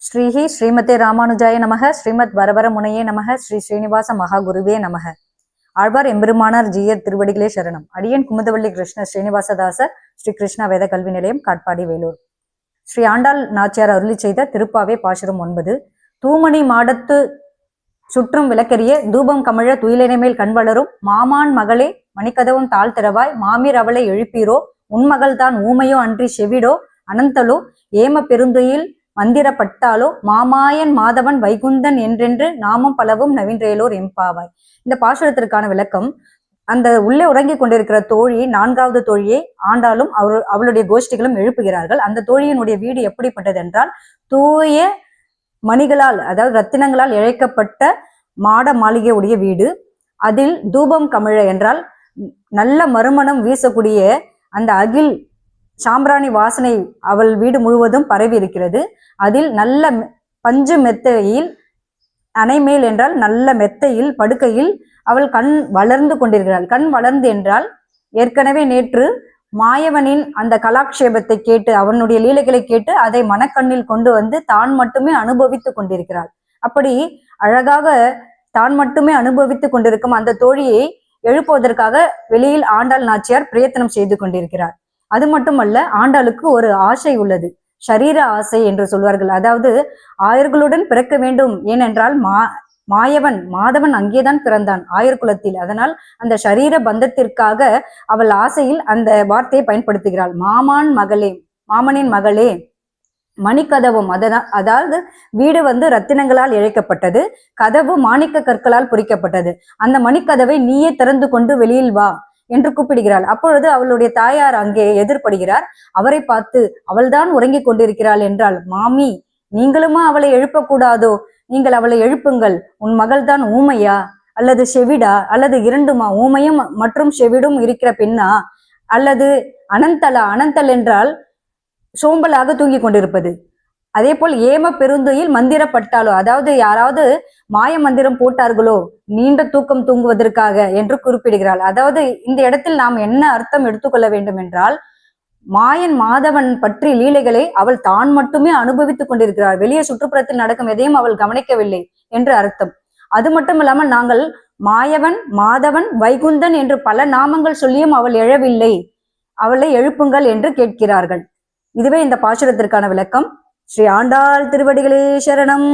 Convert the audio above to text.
ஸ்ரீஹி ஸ்ரீமதே ராமானுஜாய நமக. ஸ்ரீமத் வரவர முனையே நமக. ஸ்ரீ ஸ்ரீனிவாச மகாகுருவே நமக. ஆழ்வார் எம்பெருமானார் ஜீயர் திருவடிகளே சரணம். அடியன் குமுதவள்ளி கிருஷ்ண ஸ்ரீனிவாசதாசர், ஸ்ரீ கிருஷ்ணா வேத கல்வி நிலையம், காட்பாடி, வேலூர். ஸ்ரீ ஆண்டாள் நாச்சியார் அருளி செய்த திருப்பாவே பாசுரம் 9. தூமணி மாடத்து சுற்றும் விளக்கரிய தூபம் கமழ துயிலினை மேல் கண் வளரும் மாமான் மகளே மணிக்கதவும் தாழ் திறவாய் மாமீர் அவளை எழுப்பீரோ உன்மகள்தான் ஊமையோ அன்றி செவிடோ அனந்தலோ ஏம பெருந்துயில் மந்திரப்பட்டாலோ மாமாயன் மாதவன் வைகுந்தன் என்றென்று நாமம் பலவும் நவீன்றேலோர் எம்பாவாய். இந்த பாசுரத்திற்கான விளக்கம், அந்த உள்ளே உறங்கிக் கொண்டிருக்கிற தோழி, 4வது தோழியை ஆண்டாலும் அவளுடைய கோஷ்டிகளும் எழுப்புகிறார்கள். அந்த தோழியினுடைய வீடு எப்படிப்பட்டது என்றால், தூய மணிகளால், அதாவது ரத்தினங்களால் இழைக்கப்பட்ட மாட மாளிகை உடைய வீடு. அதில் தூபம் கமிழ என்றால் நல்ல மறுமணம் வீசக்கூடிய அந்த அகில் சாம்பிராணி வாசனை அவள் வீடு முழுவதும் பரவி இருக்கிறது. அதில் நல்ல பஞ்சு மெத்தையில், அணைமேல் என்றால் நல்ல மெத்தையில் படுக்கையில் அவள் கண் வளர்ந்து கொண்டிருக்கிறாள். கண் வளர்ந்து என்றால், ஏற்கனவே நேற்று மாயவனின் அந்த கலாக்ஷேபத்தை கேட்டு, அவனுடைய லீலைகளை கேட்டு அதை மனக்கண்ணில் கொண்டு வந்து தான் மட்டுமே அனுபவித்து கொண்டிருக்கிறாள். அப்படி அழகாக தான் மட்டுமே அனுபவித்து கொண்டிருக்கும் அந்த தோழியை எழுப்புவதற்காக வெளியில் ஆண்டாள் நாச்சியார் பிரயத்தனம் செய்து கொண்டிருக்கிறார். அது மட்டுமல்ல, ஆண்டாளுக்கு ஒரு ஆசை உள்ளது, ஷரீர ஆசை என்று சொல்வார்கள். அதாவது ஆயர்களுடன் பிறக்க வேண்டும். ஏனென்றால் மாதவன் அங்கேதான் பிறந்தான், ஆயர் குலத்தில். அதனால் அந்த ஷரீர பந்தத்திற்காக அவள் ஆசையில் அந்த வார்த்தையை பயன்படுத்துகிறாள். மாமனின் மகளே மணிக்கதவும், அதாவது வீடு ரத்தினங்களால் இழைக்கப்பட்டது, கதவு மாணிக்க கற்களால் பொறிக்கப்பட்டது. அந்த மணிக்கதவை நீயே திறந்து கொண்டு வெளியில் வா என்று கூப்பிடுகிறாள். அப்பொழுது அவளுடைய தாயார் அங்கே எதிர்படுகிறார். அவரை பார்த்து, அவள்தான் உறங்கிக் கொண்டிருக்கிறாள் என்றால், மாமி நீங்களுமா அவளை எழுப்பக்கூடாதோ? நீங்கள் அவளை எழுப்புங்கள். உன் மகள் தான் ஊமையா அல்லது செவிடா அல்லது இரண்டுமா? ஊமையும் மற்றும் செவிடும் இருக்கிற பெண்ணா? அல்லது அனந்தல் என்றால் சோம்பலாக தூங்கி கொண்டிருப்பது. அதே போல் ஏம பெருந்துயில் மந்திரப்பட்டாலோ, அதாவது யாராவது மாய மந்திரம் போட்டார்களோ நீண்ட தூக்கம் தூங்குவதற்காக என்று குறிப்பிடுகிறாள். அதாவது இந்த இடத்தில் நாம் என்ன அர்த்தம் எடுத்துக்கொள்ள வேண்டும் என்றால், மாயன் மாதவன் பற்றி லீலைகளை அவள் தான் மட்டுமே அனுபவித்துக் கொண்டிருக்கிறாள். வெளியே சுற்றுப்புறத்தில் நடக்கும் எதையும் அவள் கவனிக்கவில்லை என்று அர்த்தம். அது மட்டும் இல்லாமல், நாங்கள் மாயவன் மாதவன் வைகுந்தன் என்று பல நாமங்கள் சொல்லியும் அவள் எழவில்லை, அவளை எழுப்புங்கள் என்று கேட்கிறார்கள். இதுவே இந்த பாசுரத்திற்கான விளக்கம். ஸ்ரீ ஆண்டாள் திருவடிகளே சரணம்.